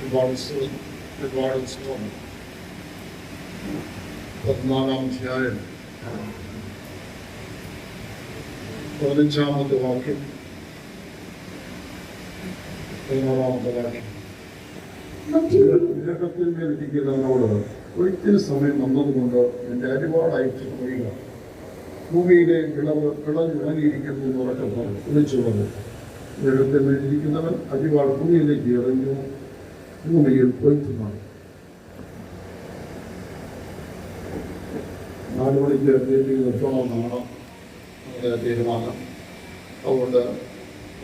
ഒരുപാട് ഉത്സവം 14-ാം അധ്യായം 15-ാമത്തെ വാക്യം 16-ാമത്തെ വാക്യം. വിഗ്രഹത്തിന്മേൽ ഇരിക്കുന്നവനോട് ഒരിക്കലും സമയം വന്നതുകൊണ്ട് എൻ്റെ അരിവാളയച്ചു പോവുക, ഭൂമിയിലെ വിളഞ്ഞിറങ്ങിയിരിക്കുന്നു എന്ന് ഉറക്കെ വിളിച്ചു പറഞ്ഞു. വിഗ്രഹത്തിന്മേൽ ഇരിക്കുന്നവൻ അരിവാൾ ഭൂമിയിലേക്ക് എറിഞ്ഞു, ഭൂമിയിൽ കൊയ്ത്തുമാണ്. 4 മണിക്ക് മീറ്റിംഗ് നിർത്തണമെന്നാണ് നമ്മുടെ തീരുമാനം. അതുകൊണ്ട്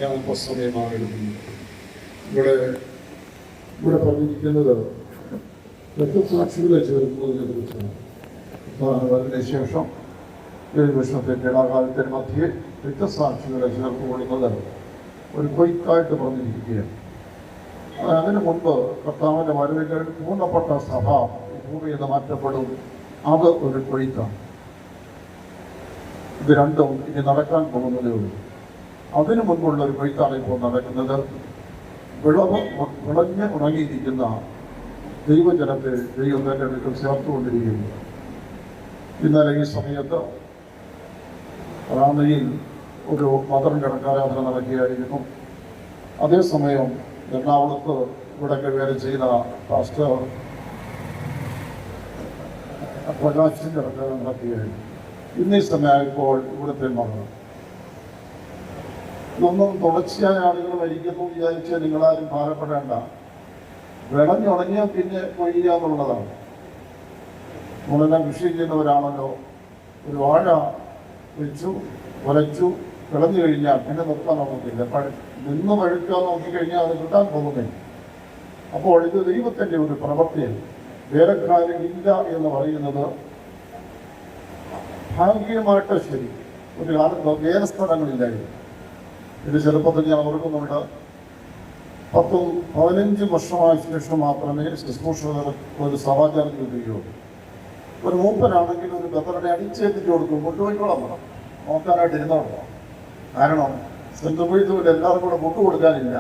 ഞാൻ സമയമാണ് എടുക്കുന്നത്. ഇവിടെ പറഞ്ഞിരിക്കുന്നത് രക്തസാക്ഷികളെ ചേർക്കുന്നതിനെ കുറിച്ചാണ്. അതിന് ശേഷം 7 വർഷത്തെ കേടാകാലത്തിന് മധ്യേ രക്തസാക്ഷികളെ ചേർത്തുകൊള്ളുന്നത് ഒരു കൊയ്ത്തായിട്ട് പറഞ്ഞിരിക്കുകയാണ്. അതിനു മുൻപ് കർത്താവിൻ്റെ വരവിൽ പൂർണ്ണപ്പെട്ട സഭ ഭൂമിയിൽ നിന്ന് മാറ്റപ്പെടും. അത് ഒരു കൊയ്ത്താണ്. ഇത് രണ്ടും ഇനി നടക്കാൻ പോകുന്നതേ ഉള്ളൂ. അതിനു മുൻപുള്ള ഒരു കൊയ്ത്താണ് ഇപ്പോൾ നടക്കുന്നത്. വിളഞ്ഞ് ഉണങ്ങിയിരിക്കുന്ന ദൈവജനത്തെ ദൈവം തൻ്റെ വീട്ടിൽ ചേർത്തുകൊണ്ടിരിക്കുന്നു. ഇന്നലെ ഈ സമയത്ത് റാന്നിയിൽ ഒരു മദർ കിടക്കാരാധന നടക്കുകയായിരുന്നു. അതേസമയം എറണാകുളത്ത് ഇവിടെ കൈകാര്യം ചെയ്ത പാസ്റ്റർ പ്രകാശിൻ്റെ കിടക്കാരം നടക്കുകയായിരുന്നു. ഇന്നീ സമയമായപ്പോൾ ഇവിടുത്തെ മകൾ ഇതൊന്നും തുടർച്ചയായ ആളുകൾ മരിക്കുന്നു വിചാരിച്ച് നിങ്ങളാരും ഭാരപ്പെടേണ്ട. വിളഞ്ഞുണങ്ങിയാൽ പിന്നെ കൊയ്യുക എന്നുള്ളതാണ്. നമ്മളെല്ലാം കൃഷി ചെയ്യുന്നവരാണല്ലോ. ഒരു വാഴ വെച്ചു ഉലച്ചു വിളഞ്ഞു കഴിഞ്ഞാൽ പിന്നെ നിർത്താൻ നോക്കില്ല. നിന്ന് പഴുക്കാൻ നോക്കിക്കഴിഞ്ഞാൽ അത് കിട്ടാൻ പോകുന്നില്ല. അപ്പോൾ ഇത് ദൈവത്തിൻ്റെ ഒരു പ്രവൃത്തിയാണ്. വേലക്കാരില്ല എന്ന് പറയുന്നത് ഭാഗ്യമായിട്ട് ശരി. ഒരു കാലത്ത് വേലസ്ഥലങ്ങളില്ലായിരുന്നു. ഇത് ചെറുപ്പത്തിൽ ഞാൻ ഓർക്കുന്നുണ്ട്. 10-15 വർഷമായ ശേഷം മാത്രമേ ശുശ്രൂഷകർ ഒരു സമാചാരം കിട്ടുകയുള്ളൂ. ഒരു മൂപ്പനാണെങ്കിൽ ഒരു ബദറിനെ അടിച്ചേറ്റിട്ട് കൊടുക്കും, കൊണ്ടുപോയിക്കോളാം വേണം, നോക്കാനായിട്ട് ഇരുന്നോളാം. കാരണം സെൻട്രൽ വീട്ടിൽ എല്ലാവർക്കും കൂടെ മുട്ടു കൊടുക്കാനില്ല.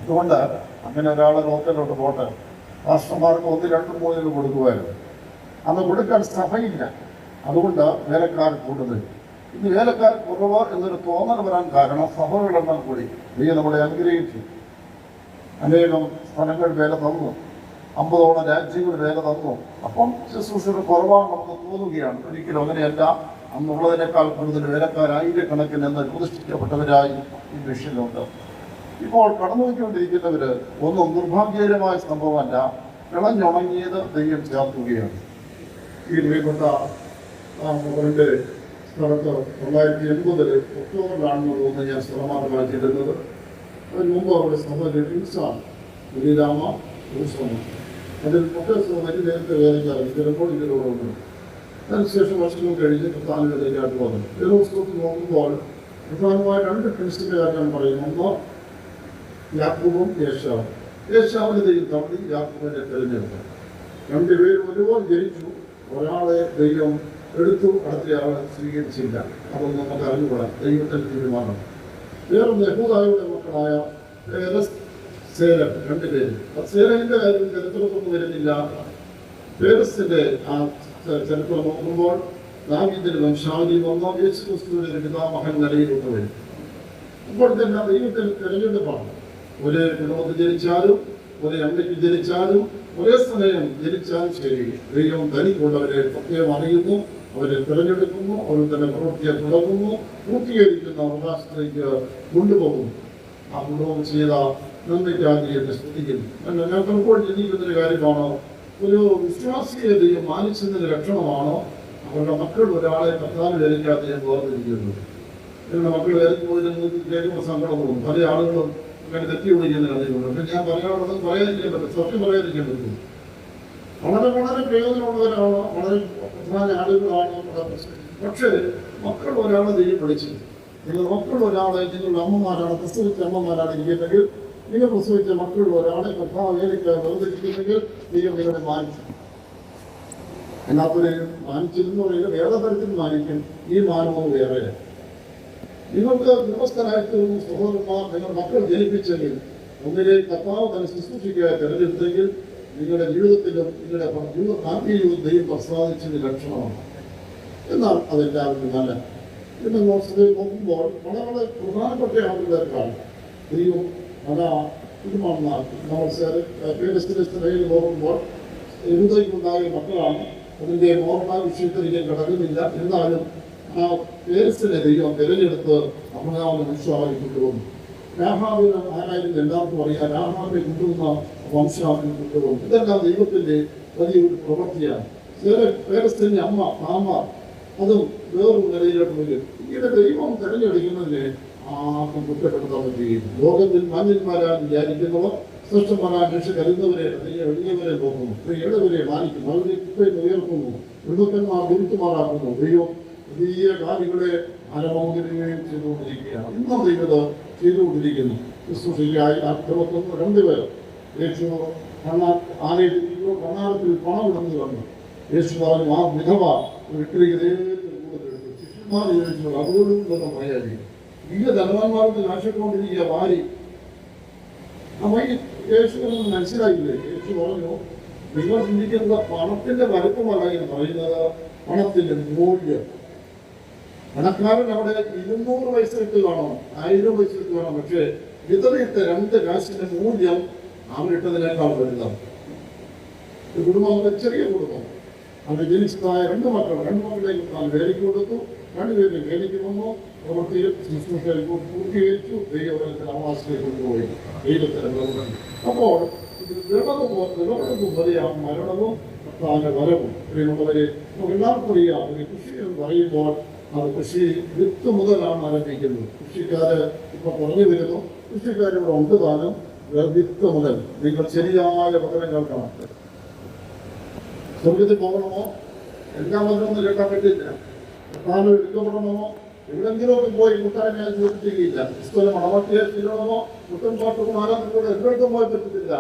അതുകൊണ്ട് അങ്ങനെ ഒരാളെ നോക്കലോട്ട് പോട്ടെ. രാഷ്ട്രമാർക്ക് 1-2-3 കൊടുക്കുമായിരുന്നു. അന്ന് കൊടുക്കാൻ സഭയില്ല. അതുകൊണ്ട് വേലക്കാർ കൂടുതൽ. ഇന്ന് വേലക്കാർ കുറവ് എന്നൊരു തോന്നൽ വരാൻ കാരണം സഭകളെണ്ണം കൂടി. ദൈവം നമ്മളെ അനുഗ്രഹിച്ചു. അനേകം സ്ഥലങ്ങൾ വേല തന്നു. 50ഓളം രാജ്യങ്ങൾ വേല തന്നു. അപ്പം ശുശ്രൂഷകൾ കുറവാണ് നമുക്ക് തോന്നുകയാണ്. ഒരിക്കലും അങ്ങനെയല്ല. അന്നുള്ളതിനേക്കാൾ കൂടുതൽ വേലക്കാരായിരക്കണക്കിന് എന്ന് പ്രതിഷ്ഠിക്കപ്പെട്ടവരായി ഈ വിഷയമുണ്ട്. ഇപ്പോൾ കടന്നുപോയിക്കൊണ്ടിരിക്കുന്നവർ ഒന്നും നിർഭാഗ്യകരമായ സംഭവമല്ല. വിളഞ്ഞുണങ്ങിയത് ദൈവം ചേർക്കുകയാണ്. ഈ രൂപപ്പെട്ട അവരുടെ സ്ഥലത്ത് 1980 ഒക്ടോബറിലാണെന്ന് തോന്നുന്നു ഞാൻ സ്ഥലമാണ് മാറ്റിയിരുന്നത്. അതിന് മുമ്പ് അവരുടെ സഭ ലിറ്റിൽസാണ്, ഗുരുരാമ ഉത്സവം. അതിൽ മുഖ്യസഭയ്ക്ക് നേരത്തെ വേലയ്ക്കാറുണ്ട്. ചിലപ്പോൾ ഇതിലൂടെ ഉണ്ട്. അതിനുശേഷം വർഷങ്ങൾ കഴിഞ്ഞ് പ്രധാന വേലയ്ക്കായിട്ട് വന്നു. ഏത് പുസ്തകത്തിൽ നോക്കുമ്പോൾ പ്രധാനമായ 2 പ്രിൻസിപ്പലുകാർ ഞാൻ പറയും. ഒന്ന് യാക്കോബും യേശാവും. യേശാവിനെ ദൈവം തള്ളി, യാക്കോബിനെ തിരഞ്ഞെടുത്തു. 2 പേരും ഒരുപോലെ ജനിച്ചു. ഒരാളെ ദൈവം എടുത്തു, അടുത്തയാളെ സ്വീകരിച്ചില്ല. അതൊന്നും നമുക്ക് അറിഞ്ഞുകൂടാം. ദൈവത്തിൻ്റെ തീരുമാനം. വേറൊന്ന് യഹൂദായുടെ മക്കളായ സേലം 2 പേര്. സേലമിൻ്റെ കാര്യം ചരിത്രത്തൊന്നും വരുന്നില്ല. പേരസിൻ്റെ ആ ചരിത്രം നോക്കുമ്പോൾ ദാവീദിന്റെ വംശാവലി വന്നോ യേശു ക്രിസ്തുവിന്റെ പിതാമഹൻ നിലയിലോട്ട് വരും. അപ്പോൾ തന്നെ ദൈവത്തിന് തിരഞ്ഞെടുപ്പാണ്. ഒരേ കുടുംബത്തിൽ ജനിച്ചാലും ഒരേ അമ്മയ്ക്ക് ജനിച്ചാലും ഒരേ സമയം ജനിച്ചാലും ശരി, ദൈവം ധനിക്കുള്ളവരെ പ്രത്യേകം അറിയുന്നു, അവരെ തിരഞ്ഞെടുക്കുന്നു, അവർ തന്നെ പ്രവൃത്തിയെ തുടങ്ങുന്നു, പൂർത്തീകരിക്കുന്ന അവകാശത്തിലേക്ക് കൊണ്ടുപോകുന്നു. ആ കുടുംബം ചെയ്ത നന്ദിക്കാതിയെ സ്തുതിക്കുന്നു. ഞാൻ പലപ്പോഴും ചിന്തിക്കുന്നൊരു കാര്യമാണോ, ഒരു വിശ്വാസിയെ ദൈവം മാനിച്ചതിൻ്റെ ലക്ഷണമാണോ അവരുടെ മക്കൾ ഒരാളെ പ്രധാന വേലയ്ക്കാതെ വേർതിരിക്കുന്നു. നിങ്ങളുടെ മക്കൾ വേലയ്ക്ക് പോയതിന് കേൾക്കുമ്പോൾ സങ്കടം തോന്നും. പല ആളുകളും അങ്ങനെ തെറ്റി വിളിക്കുന്ന കഥയുണ്ട്. പക്ഷെ ഞാൻ പറയാനുള്ളത് പറയാതിരിക്കാൻ പറ്റും, സത്യം പറയാതിരിക്കാൻ പറ്റും. വളരെ വളരെ പ്രയോജനമുള്ളവരാണ്, വളരെ പ്രധാന ആളുകളാണ്. പക്ഷേ മക്കൾ ഒരാളെ ദൈവം വിളിച്ചു. നിങ്ങൾ മക്കൾ ഒരാളെ നിങ്ങളുടെ അമ്മമാരാണ്, പ്രസവിച്ച അമ്മമാരാണ് ഇരിക്കുന്നെങ്കിൽ, നിങ്ങൾ പ്രസവിച്ച മക്കൾ ഒരാളെ പ്രധാന വേലയ്ക്കായി വേർതിരിക്കുന്നെങ്കിൽ ദൈവം നിങ്ങളെ മാനിച്ചു. എല്ലാവരെയും മാനിച്ചിരുന്നു പറയുന്നത് വേറെ തരത്തിൽ മാനിക്കും. ഈ മാനവും വേറെ. നിങ്ങൾക്ക് ഗൃഹസ്ഥരായിട്ട് സഹോദരന്മാർ നിങ്ങൾ മക്കൾ ജനിപ്പിച്ചെങ്കിൽ ഒന്നിലെ കർത്താവ് തന്നെ ശുശ്രൂഷിക്കാതെ തിരഞ്ഞെടുത്തെങ്കിൽ നിങ്ങളുടെ ജീവിതത്തിലും നിങ്ങളുടെ ആത്മീയ ജീവിതത്തെയും പ്രസാദിച്ചതിന് ലക്ഷണമാണ്. എന്നാൽ അതെല്ലാവരും നല്ല. പിന്നെ മോശത്തിൽ നോക്കുമ്പോൾ വളരെ പ്രധാനപ്പെട്ട ആളുകളേക്കാണ് ദൈവം പല കുടുംബമാണ്. നമ്മൾ നോക്കുമ്പോൾ എഴുതയ്ക്കുണ്ടായ മക്കളാണ്. അതിൻ്റെ ഓർമ്മ വിഷയത്തിലേക്ക് കടക്കുന്നില്ല. എന്നാലും ആ പേരസിനെ ദൈവം തിരഞ്ഞെടുത്ത് അബ്രഹാമിനെ മനുഷ്യമായി കൊണ്ടുവന്നു. രാഹാബിന് ആരായിരുന്നു എല്ലാവർക്കും അറിയാം. രാഹാബിനെ കൊണ്ടുവന്ന വംശാവിനെ കൊണ്ടുവന്നു. ഇതെല്ലാം ദൈവത്തിൻ്റെ വലിയൊരു പ്രവൃത്തിയാണ്. പേരസിൻ്റെ അമ്മ താമാർ അതും വേറൊരു നിലയിലോട്ട് വരും. ഇങ്ങനെ ദൈവം തിരഞ്ഞെടുക്കുന്നതിന് ആർക്കും കുറ്റപ്പെടുത്താൻ പറ്റുകയും ലോകത്തിൽ മഞ്ഞന്മാരാൻ വിചാരിക്കുന്നവർ ശ്രേഷ്ഠന്മാരാൻ രക്ഷ കരുതുന്നവരെ എളിയവരെ നോക്കുന്നു, ഏഴവരെ മാനിക്കുന്നു, അവരെ കുപ്പയിൽ ഉയർത്തുന്നു, വിടുക്കന്മാർ ഗുരുത്തുമാറാക്കുന്നു. ദൈവം വലിയ കാര്യങ്ങളെ അനമൗകര്യവും ചെയ്തുകൊണ്ടിരിക്കുകയാണ്. ഇന്നും ദൈവം ചെയ്തുകൊണ്ടിരിക്കുന്നു. ശുശ്രൂഷയ്ക്കായി 62 പേർ യേശു കണ്ണാടത്തിൽ പണം ഇടുന്നു വന്നു. യേശു പറഞ്ഞു ആ വിധവ ശിഷ്യന്മാർ ചോദിച്ചു അതുകൊണ്ടും തന്നെ പറയാതിരിക്കും. ഈ ധനവാന്മാർക്ക് കാശിക്കൊണ്ടിരിക്കുക ഭാര്യ. അപ്പൊ ഈ യേശുവിന് മനസ്സിലായില്ലേ? യേശു പറഞ്ഞു നിങ്ങൾ ചിന്തിക്കുന്ന പണത്തിന്റെ വലുപ്പമല്ല എന്ന് പറയുന്നത്, പണത്തിന്റെ മൂല്യം. പണക്കാരൻ അവിടെ 200 പൈസ ഇട്ട് കാണണം, 1000 പൈസ ഇട്ട് കാണാം. പക്ഷേ വിതറിയിട്ട 2 കാശിന്റെ മൂല്യം അവരിട്ടതിനേക്കാൾ വലുതാണ്. കുടുംബം ചെറിയ കുടുംബം. അത് ജനിച്ചതായ 2 മക്കൾ, 2 മക്കളെയും താൻ വേലയ്ക്ക് കൊടുത്തു. 2 പേരും വേലയ്ക്ക് വന്നു. പ്രവൃത്തിയിൽ ശുശ്രൂഷയിൽ പൂർത്തീകരിച്ചു. ദൈവത്തിൽ ആവാസത്തിലേക്ക് കൊണ്ടുപോയി. ദൈവത്തിന് പ്രവർത്തനം. അപ്പോൾ വിളവെടുപ്പ് വലിയ മരണവും താന്റെ വരവും. പ്രിയമുള്ളവരെ എല്ലാവർക്കും അറിയാം. ഒരു കൃഷി എന്ന് പറയുമ്പോൾ അത് കൃഷി വിത്ത് മുതലാണ് ആരംഭിക്കുന്നത്. കൃഷിക്കാര് ഇപ്പൊ പറഞ്ഞു വരുന്നു. കൃഷിക്കാരിവിടെ ഉണ്ട് താനും. വിത്ത് മുതൽ നിങ്ങൾ ശരിയായ പകരം കേൾക്കണം. സ്വർഗത്തിൽ പോകണമോ? എല്ലാം വന്നൊന്നും കേൾക്കാൻ പറ്റില്ല. പ്രധാനം എടുക്കപ്പെടണമോ? എവിടെങ്കിലുമൊക്കെ പോയി മുട്ടാനെ ചോദിക്കുകയില്ല. ക്രിസ്തുവിനെ മണവാട്ടിയെ തീരണമോ? മുട്ടൻ പാട്ടുമാരാത്തിലൂടെ എല്ലായിടത്തും പോയി പറ്റത്തില്ല.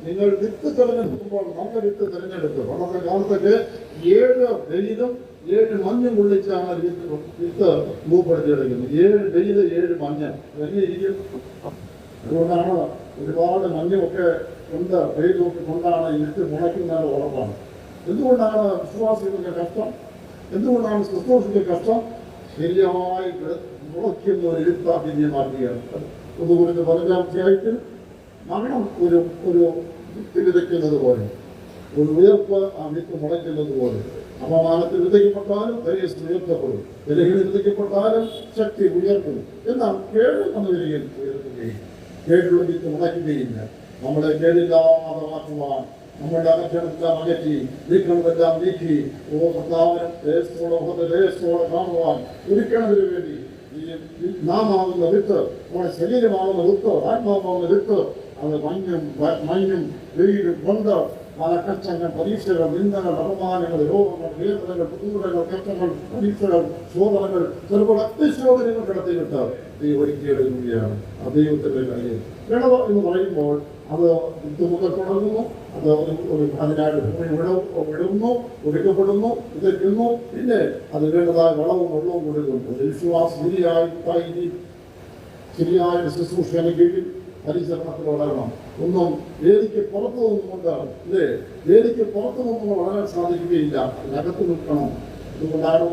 നിങ്ങൾ വിത്ത് തിരഞ്ഞെടുക്കുമ്പോൾ നല്ല വിത്ത് തിരഞ്ഞെടുത്ത് വളരെ കാലത്തൊക്കെ 7 വെയിലും 7 മഞ്ഞും കൊള്ളിച്ചാണ് വിത്ത് മൂപ്പെടുത്തിയെടുക്കുന്നത്. 7 വെയില് 7 മഞ്ഞ് വലിയ രീതിയിൽ. അതുകൊണ്ടാണ് ഒരുപാട് മഞ്ഞുമൊക്കെ കൊണ്ട് വെയിലൊക്കെ കൊണ്ടാണ് ഈ വിത്ത് മുളയ്ക്കുന്നത് ഉറപ്പാണ്. എന്തുകൊണ്ടാണ് വിശ്വാസികൾക്ക് കഷ്ടം? എന്തുകൊണ്ടാണ് ശുശ്രൂഷയ്ക്ക് കഷ്ടം? ശരിയായി മുളയ്ക്കുന്ന ഒരു എഴുത്താഭിനെ മാറ്റുകയാണ്. അതുകൊണ്ട് 15-ാം അധ്യായത്തിൽ മരണം ഒരു വിത്ത് വിതയ്ക്കുന്നത് പോലെ, ഒരു ഉയർപ്പ് ആ വിത്ത് മുളയ്ക്കുന്നത് പോലെ. അപമാനത്തിൽ വിതയ്ക്കപ്പെട്ടാലും ധൈര്യത്തിൽ ഉയർത്തപ്പെടും. വിലയിൽ വിതയ്ക്കപ്പെട്ടാലും ശക്തി ഉയർത്തും. എന്നാൽ കേട് എന്ന വിലയിൽ ഉയർത്തുകയും കേടുള്ള വിത്ത് മുളയ്ക്കുകയില്ല. നമ്മളെ കേടില്ലാതെ മാറ്റുവാൻ, നമ്മളുടെ അകറ്റെല്ലാം അകറ്റി, നീക്കണമെല്ലാം നീക്കി കർത്താവിനും ദേശത്തോടെ കാണുവാൻ ഒരുക്കണതിനു വേണ്ടി നാം ആകുന്ന വിത്ത്, നമ്മുടെ ശരീരമാകുന്ന വിത്ത്, ആത്മാവാകുന്ന വിത്ത്, അത് മഞ്ഞും വെയിലും കൊണ്ട് പല കഷ്ടങ്ങൾ, പരീക്ഷകൾ, നിന്ദകൾ, അപമാനങ്ങൾ, രോഗങ്ങൾ, വേദനകൾ, ബുദ്ധിമുട്ടുകൾ, കഷ്ടങ്ങൾ, പരീക്ഷകൾ, ശോധനകൾ, ചിലപ്പോൾ അത്യശോധനകൾ കിടത്തിയിട്ട് ദൈവം ഒരുക്കിയെടുക്കുകയാണ്. ആ ദൈവത്തിന്റെ കാര്യം വിളവ് എന്ന് പറയുമ്പോൾ അത് വിത്തുമുതൽ തുടങ്ങുന്നു. അത് അതിനായിട്ട് വിടുന്നു, ഒടുക്കപ്പെടുന്നു, വിതയ്ക്കുന്നു. പിന്നെ അത് വേണ്ടതായ വളവും വെള്ളവും കൊടുക്കുന്നു. വിശ്വാസം ശരിയായ ശുശ്രൂഷയുടെ കീഴിൽ പരിചരണത്തിൽ വളരണം. ഒന്നും വേദിക്ക് പുറത്തു നിന്നുകൊണ്ടാണ് ഇല്ലേ? വേദിക്ക് പുറത്തു നിന്നും വളരാൻ സാധിക്കുകയില്ല. അതിനകത്ത് നിൽക്കണം. അതുകൊണ്ടാണ്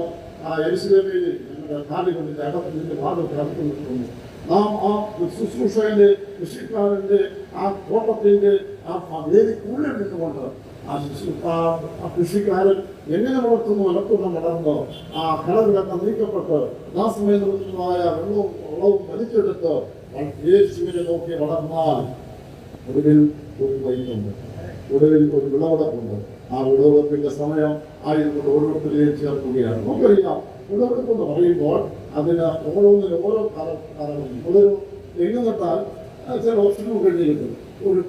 ആ യെരൂശലേമിൽ ഞങ്ങളുടെ കാലുകളിൽ അകത്തിന്റെ ഭാഗത്ത് അകത്ത് നിൽക്കുന്നു. നാം ആ ശുശ്രൂഷകന്റെ, കൃഷിക്കാരന്റെ, ആ തോട്ടത്തിന്റെ ആ വേദിക്കുള്ളിൽ നിന്നുകൊണ്ട് ആ കൃഷിക്കാരൻ എങ്ങനെ വളർത്തുന്നു, അലക്കുന്ന വളർന്നോ ആ കളവിലൊക്കെ നീക്കപ്പെട്ട് ദാസമേന്ദ്രമായ വെള്ളവും വലിച്ചെടുത്ത് യേശുവിനെ നോക്കി വളർന്നാൽ ഒടുവിൽ ഒരു വൈകുണ്ട്, ഒടുവിൽ ഒരു വിളവെടുപ്പുണ്ട്. ആ വിളവെടുപ്പിന്റെ സമയം ആയതുകൊണ്ട് ഓരോരുത്തരെയും ചേർക്കുകയാണ്. നമുക്കറിയാം, വിളവെടുപ്പ് എന്ന് പറയുമ്പോൾ അതിന് ഓരോന്നിനും ഓരോ കാലം ഒരു തെങ്ങ് നട്ടാൽ ചില വർഷങ്ങൾ കഴിഞ്ഞിരിക്കും. ഒരു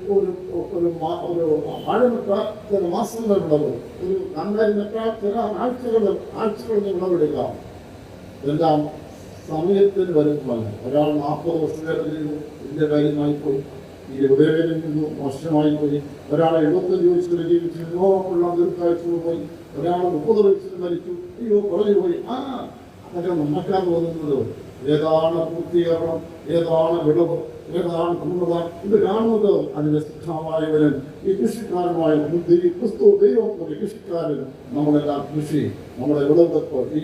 മഴ നട്ടാൽ ചില മാസങ്ങൾ വിളവ്, ഒരു നന്നായി നട്ടാൽ ചില ആഴ്ചകളിൽ വിളവെടുക്കാം. എല്ലാം സമയത്തിന് വരുന്നതല്ല. ഒരാൾ 40 വർഷം ഇതിന്റെ കാര്യമായിപ്പോയി, 20 പേരിൽ നിന്നും വർഷമായിപ്പോയി. ഒരാൾ 75 വയസ്സിൽ ജീവിച്ചു, യുവാക്കുള്ള ദീർഘായുസ് പോയി. ഒരാൾ 30 വയസ്സിൽ മരിച്ചു, കുറഞ്ഞു പോയി. അതൊക്കെ നമുക്കാണ് തോന്നുന്നത്. ഏതാണ് പൂർത്തീകരണം, ഏതാണ് വിളവ്? ഏതാണ് നമ്മളതാണ് ഇത് കാണുന്നത് അതിന്റെ ശിക്ഷാവായവരൻ ഈ കൃഷിക്കാരനുമായ ദൈവം ഒരു കൃഷിക്കാരൻ നമ്മളെല്ലാം കൃഷി നമ്മുടെ വിളവെടുപ്പ് ഈ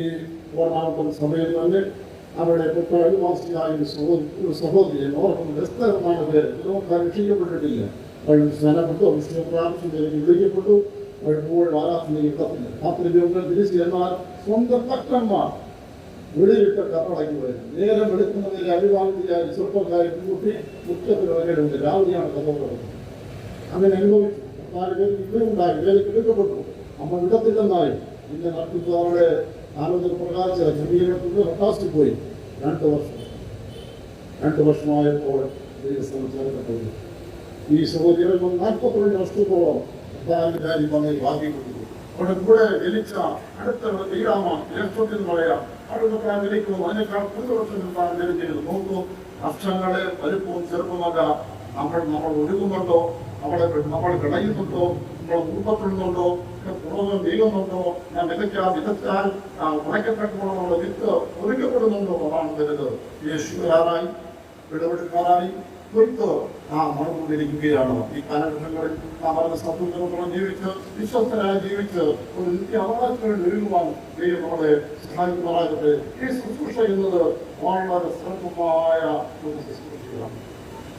ഓർണാമത്തെ സമയം തന്നെ അവരുടെ അയൽവാസിയായ ഒരു സഹോദരി ഓർക്കുന്നത് എസ്തരമാണ് പേര് രക്ഷിക്കപ്പെട്ടിട്ടില്ല. സ്നാനപ്പെട്ടു പ്രാർത്ഥനയിലേക്ക് വിളിക്കപ്പെട്ടു. മുഴുവൻ ആരാധന കിട്ടത്തില്ല. രാത്രി തിരിച്ചു എന്നാൽ സ്വന്തം ഭക്തന്മാർ വെളിയിലിട്ട കറടങ്ങി വരുന്നു. നേരം വെളുക്കുന്നതിൽ അഭിഭാവത്തിലായി ചെറുപ്പക്കാരെ കൂട്ടി മുറ്റത്തിൽ വരലുണ്ട്. രാവിലെയാണ് കഥ തുടങ്ങുന്നത്. അങ്ങനെ അനുഭവിച്ചു. 4 പേര് ഇവരുണ്ടായി. വേലയ്ക്ക് എടുക്കപ്പെട്ടു. നമ്മൾ ഇടത്തില്ലെന്നായി. പിന്നെ നടത്തുന്നവരുടെ ആലോചന പ്രകാശിച്ച ചെറിയ ഹട്ടാസ്റ്റിൽ പോയി. 2 വർഷമായപ്പോൾ ദൈവസംസാരപ്പെട്ടു. ഈ സഹോദരൻ 42 വർഷത്തോളം കാര്യം വന്ന് ഭാഗ്യപ്പെട്ടു. അവിടെ കൂടെ ജനിച്ച അടുത്ത വീടാമ ലക്ഷത്തിൽ പറയാം അടുത്ത വിളിക്കുന്നു. അതിനേക്കാൾ 10 വർഷം ജനിച്ചിരുന്നു. നോക്കൂ, വർഷങ്ങളെ വലുപ്പവും ചെറുപ്പമല്ല. നമ്മൾ ഒഴുകുന്നുണ്ടോ, നമ്മൾ കിടയുന്നുണ്ടോ, നമ്മൾ കുടുംബപ്പെടുന്നുണ്ടോ, പുറമെ വീഴുന്നുണ്ടോ, ഞാൻ വിതച്ചാൽ ഉണക്കപ്പെട്ടപ്പോൾ നമ്മുടെ വിത്ത് ഒരുക്കപ്പെടുന്നുണ്ടോ അതാണ് വലുത്. യേശുക്കാരായി ഇടപെടൽക്കാരായി വിത്ത് മണന്നുകൊണ്ടിരിക്കുകയാണ്. ഈ കാലഘട്ടങ്ങളിൽ അവരുടെ സത്വത്തോളം ജീവിച്ച് വിശ്വസ്തരായി ജീവിച്ച് ഒരു നിത്യ അവകാശങ്ങൾ ഒരുങ്ങുവാൻ ദൈവം നമ്മളെ സഹായിക്കുമാറാകട്ടെ. ഈ ശുശ്രൂഷ എന്നത് വളരെ ശ്രദ്ധമായ ഒരു ശുശ്രൂഷയാണ്.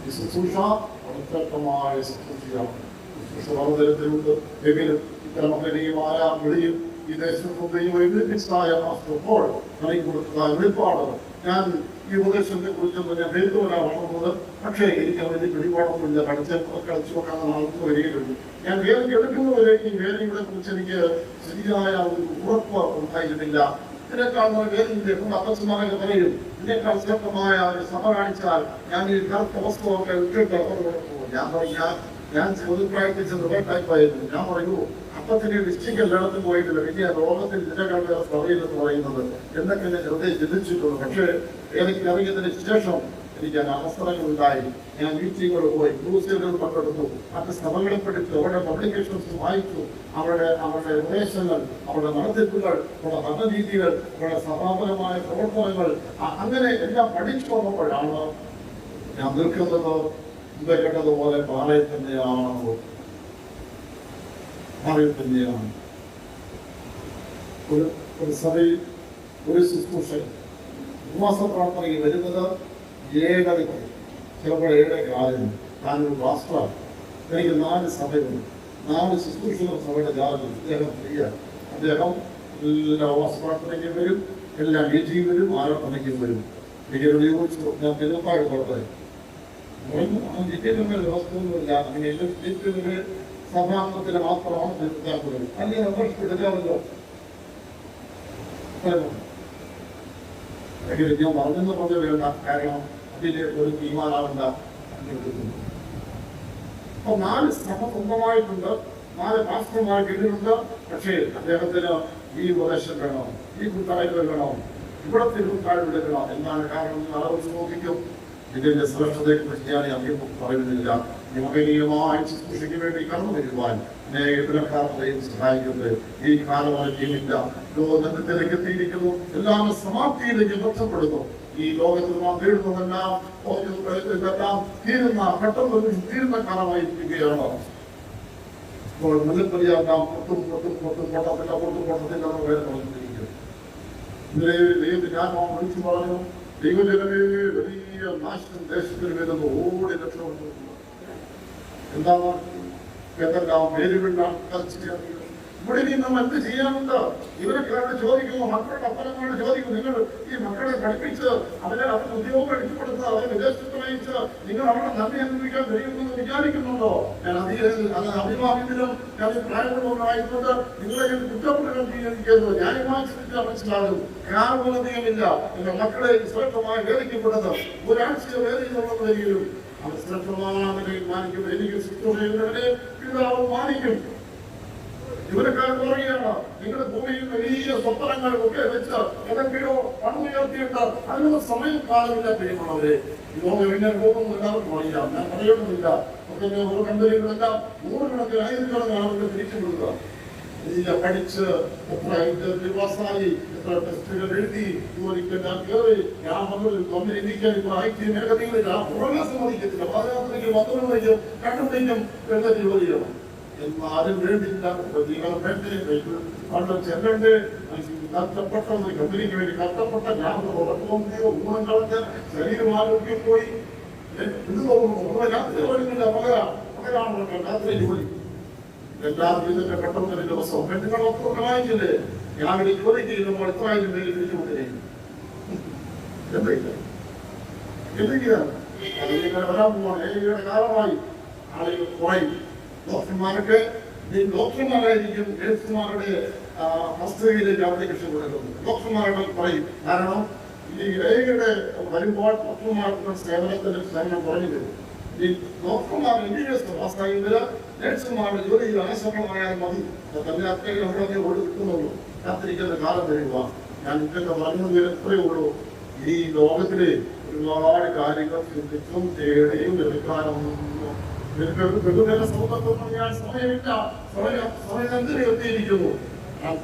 ഈ ശുശ്രൂഷ വളരെ ശ്രദ്ധമായ ശുശ്രൂഷയാണ്. ശുശ്രൂഷ പലതരത്തിലുണ്ട്. എങ്കിലും ഇത്തരമകരീയമായ വിളിയും ഈ ദേശത്തും എഴുതിപ്പിച്ചായ മാസ്റ്റപ്പോൾ നൽകി കൊടുക്കുന്ന വെളിപ്പാട്. ഞാൻ ഈ ഉപദേശത്തെ കുറിച്ച് ഞാൻ എഴുതുവാനാണ് വളർന്നത്. പക്ഷേ എനിക്ക് അതിന് പിടിപാടൊന്നുമില്ല. കളിച്ചു നോക്കാൻ ആൾക്ക് വരികയുള്ളൂ. ഞാൻ വേദന എടുക്കുന്നവരേക്ക് ഈ വേദനകളെ കുറിച്ച് എനിക്ക് ശരിയായ ഒരു ഉറപ്പ് ഉണ്ടായിരുന്നില്ല. ഇതിനേക്കാൾ വേദനയുടെ അപ്പച്ചന്മാരൊക്കെ പറയും, ഇതിനേക്കാൾ ശ്രദ്ധമായ ഒരു സഭ കാണിച്ചാൽ ഞാൻ ഈ കറുത്ത വസ്തുവൊക്കെ ഇട്ടിട്ട് ഞാൻ പറയാ ഞാൻ പ്രാക്ടീസ് ടൈപ്പായിരുന്നു. ഞാൻ പറയൂ അപ്പത്തിന് ഡിസ്ട്രിക്ട് എല്ലായിടത്തും പോയിട്ടില്ല. പിന്നെ ലോകത്തിൽ ഇതിനേക്കാൾ വേറെ സഭയിലെന്ന് പറയുന്നത് എന്നൊക്കെ ഞാൻ ഹൃദയം ചിന്തിച്ചിട്ടുള്ളൂ. പക്ഷേ എനിക്ക് ഇറങ്ങിയതിന് ശേഷം എനിക്ക് അവസരങ്ങളുണ്ടായി. ഞാൻ മീറ്റിങ്ങുകൾ പോയി, ക്രൂസുകൾ പങ്കെടുത്തു, മറ്റ് സഭകളെ പഠിച്ചു, അവരുടെ പബ്ലിക്കേഷൻസ് വായിച്ചു. അവരുടെ ഉപദേശങ്ങൾ, അവരുടെ നടത്തിപ്പുകൾ, അവരുടെ ഭരണരീതികൾ, അവരുടെ സഭാപരമായ പ്രവർത്തനങ്ങൾ അങ്ങനെ എല്ലാം പഠിച്ചു വന്നപ്പോഴാണ് ഞാൻ നിൽക്കുന്നത് മുമ്പേ കേട്ടതുപോലെ പാറയിൽ തന്നെയാണ്. ഒരു സഭയിൽ ഒരു ശുശ്രൂഷ ഉപവാസ പ്രാർത്ഥനയിൽ വരുന്നത് 7:30, ചിലപ്പോൾ 7:15. താനൊരു പാസ്റ്ററാണ്. എനിക്ക് 4 സഭയുണ്ട്, 4 ശുശ്രൂഷകർ സഭയുടെ ജാതി. അദ്ദേഹം ഫ്രീയാണ്. അദ്ദേഹം എല്ലാ ഉപവാസ പ്രാർത്ഥനയ്ക്കും വരും, എല്ലാ മീറ്റിംഗിൽ വരും, ആരാധനയ്ക്കും വരും. എനിക്കൊരു ചോദിച്ചു, ഞാൻ തിരുപ്പാട് കൊടുത്തത് വ്യവസ്ഥയൊന്നുമില്ല. അങ്ങനെ എല്ലാ സഭാംഗത്തിന് മാത്രമാണ് നിർത്താക്കുന്നത്. അല്ലെങ്കിൽ നിർദ്ദേശപ്പെടുക്കാമല്ലോ. ഞാൻ പറഞ്ഞെന്ന് പറഞ്ഞ വേണ്ട, കാരണം അതിലെ ഒരു തീരുമാനമുണ്ട. അപ്പൊ 4 സഭ സ്വന്തമായിട്ടുണ്ട്, 4 പാസ്റ്റർമാർ കീഴിലുണ്ട്. പക്ഷേ അദ്ദേഹത്തിന് ഈ ഉപദേശം വേണം, ഈ കൂട്ടായ്മ വേണം, ഇവിടത്തെ കൂട്ടായ്മ വേണം. എന്താണ് കാരണം? ആലോചിച്ച് നോക്കിക്കും. ഇതിന്റെ സുരക്ഷതയെക്കുറിച്ച് ഞാൻ അധികം പറയുന്നില്ല. മകനീയമായ ശുശ്രൂഷയ്ക്ക് വേണ്ടി കടന്നു വരുവാൻ അനേകക്കാരെയും സഹായിക്കുന്നത് ഈ കാലമായില്ല. ലോകത്തിലേക്ക് എത്തിയിരിക്കുന്നു, എല്ലാം സമാപ്തിയിലേക്ക് ബന്ധപ്പെടുന്നു. ഈ ലോകത്തിൽ നാം നേടുന്നതെല്ലാം തീരുന്ന കാലമായിരിക്കുകയാണ്. ഇപ്പോൾ മുല്ലപ്പരിയാകാം ഞാൻ വിളിച്ചു പറഞ്ഞു, ദൈവജനമേ വലിയ നാശം ദേശത്തിന് വരുന്നു, ഓടി രക്ഷപ്പെട്ടു. എന്താണ് എന്തെല്ലാം പേരുകൊണ്ടാണ് ഇവിടെ നമ്മൾ എന്ത് ചെയ്യാനുണ്ട്? ഇവരൊക്കെ ചോദിക്കുന്നു, മക്കളുടെ അപ്പനങ്ങളോട് ചോദിക്കുന്നു, നിങ്ങൾ ഈ മക്കളെ പഠിപ്പിച്ച് അവരെ ഉദ്യോഗം എടുത്തു കൊടുത്ത് അവരെ വിദേശത്ത് നയിച്ച് നിങ്ങൾ അവരുടെ നന്ദി അനുഭവിക്കാൻ കഴിയുമെന്ന് വിചാരിക്കുന്നുണ്ടോ? ഞാൻ അഭിമാനത്തിലും ഞാൻ പ്രായമുള്ളവരായിക്കൊണ്ട് നിങ്ങളെ ഞാൻ കുറ്റപ്പെടുകയും ചെയ്യുന്നത് ന്യായമായി ചിന്തിച്ചാൽ മനസ്സിലാകും. കാരണമധികമില്ല. നിങ്ങൾ മക്കളെ ശ്രദ്ധമായി വേദിക്കപ്പെടുന്നത് ഒരാഴ്ച വേദിക്കുന്നുള്ളത് വരികയും അവർ ശ്രദ്ധമായ മാനിക്കും. എനിക്ക് ശുശ്രൂഷയുന്നവരെ പിതാവ് മാനിക്കും. ഇവരെക്കാരും പറയുകയാണ്, നിങ്ങളുടെ ഭൂമിയിൽ വലിയ സ്വപ്നങ്ങൾ ഒക്കെ വെച്ച് ഏതെങ്കിലോ പണുയർത്തിയിട്ട് അതിനുള്ള സമയം കാലമില്ല. കഴിയുന്നവരെ ലോകം എങ്ങനെ പോകുന്നു എല്ലാവർക്കും അറിയാം. ഞാൻ പറയുന്നില്ല. ഓരോ കമ്പനികളെല്ലാം 100 കണക്കിന് 1000 ആളുകൾ തിരിച്ചു വിടുക. എല്ലാം പഠിച്ച് എത്ര ഇന്റർവ്യൂ പാസ്സായി എത്ര ടെസ്റ്റുകൾ എഴുതി ജോലിക്ക് ഞാൻ കയറി ഞാൻ വന്നിരിക്കാൻ ഇപ്പോൾ IT മേഖലയിൽ ആ പുറമെ സമ്മതിക്കത്തില്ല. പാദയാത്രയ്ക്ക് 12 മണിക്കും 2 മണിക്കും എഴുന്നേറ്റ് ജോലി ചെയ്യണം. എന്നാലും വേണ്ടിയില്ല. പ്രതികളെ പണ്ട് ചെല്ലണ്ട് കഷ്ടപ്പെട്ട ഒരു കമ്പനിക്ക് വേണ്ടി കഷ്ടപ്പെട്ട ഞാൻ ഉറക്കം ഊണം കളഞ്ഞ് ശരീരം ആരോഗ്യം പോയി എന്ത് തോന്നുന്നു രാത്രി പകലാണ് രാത്രി ജോലി എല്ലാവരും ഇതിന്റെ പെട്ടെന്ന് ഒരു ദിവസം പെണ്ണുങ്ങളൊക്കെ വാങ്ങിച്ചില്ലേ ഞാൻ ഈ ജോലിക്ക് ചെയ്യുമ്പോൾ എത്രയായാലും പേര് തിരിച്ചു കൊണ്ടിരിക്കും എന്തൊക്കെയാണ് അതിങ്ങനെ വരാൻ പോവാണ്. 7 കാലമായി ആളുകൾ കുറയും. ഡോക്ടർമാരൊക്കെ ഡോക്ടർമാരായിരിക്കും നേഴ്സുമാരുടെ വസ്തുതയിലേക്ക് അവരുടെ രക്ഷപ്പെടുന്നത്. ഡോക്ടർമാരുടെ പറയും. കാരണം ഈ ഏകയുടെ വരുമ്പോൾ ഡോക്ടർമാർക്ക് സേവനത്തിന് സേവനം കുറഞ്ഞു വരും. ഈ ഡോക്ടർമാർ എൻജിനീയേഴ്സ് പാസ്സായതിൽ നേഴ്സുമാരുടെ ജോലിയിൽ അനുസരണമായാൽ മതി. തന്നെ അത്രയും അവിടെ ഓടി കിട്ടുന്നുള്ളൂ. കാത്തിരിക്കുന്ന കാലം വരിക. ഞാൻ ഇതൊക്കെ പറഞ്ഞത് എത്രയേ ഉള്ളൂ. ഈ ലോകത്തിലെ ഒരുപാട് കാര്യങ്ങൾ ചിന്തിച്ചും തേടിയും എടുക്കാനൊന്നും ബഹുജന സൗഹൃദം ഞാൻ സമയമില്ല. സമയം എത്തിയിരിക്കുന്നു.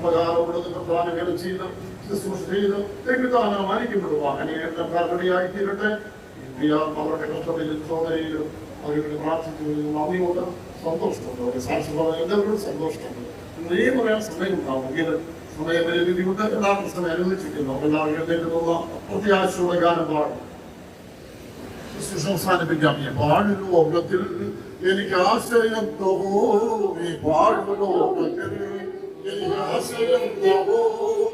പ്രധാനങ്ങൾ ചെയ്ത് ശുശ്രൂഷ ചെയ്ത് എഴുതാനും മാനിക്കപ്പെടുക. അനേകർക്കാർക്കടിയായി തീരട്ടെ. അവരുടെ കഷ്ടതയിലും സോദരയിലും അവരുടെ പ്രാർത്ഥിക്കുന്നതിലും നന്ദിയുണ്ട്, സന്തോഷമുണ്ട്. അവരുടെ സാക്ഷി പറഞ്ഞ എല്ലാവരും സന്തോഷമുണ്ട്. ഇന്നേ പറയാൻ സമയമുണ്ടാവും. എങ്കിലും സമയപരിധിയുണ്ട്. എല്ലാവർക്കും സമയം അനുവദിച്ചിരിക്കുന്നു. എല്ലാവരും നേരിടുന്ന പ്രത്യാശയുടെ ഗാനം പാടും. അവസാനിപ്പിക്കാം. ഈ പാടുന്ന ലോകത്തിൽ എനിക്ക് ആശ്രയം തോന്നി. പാടുന്ന ലോകത്തിൽ എനിക്ക് ആശ്രയം തോന്നി.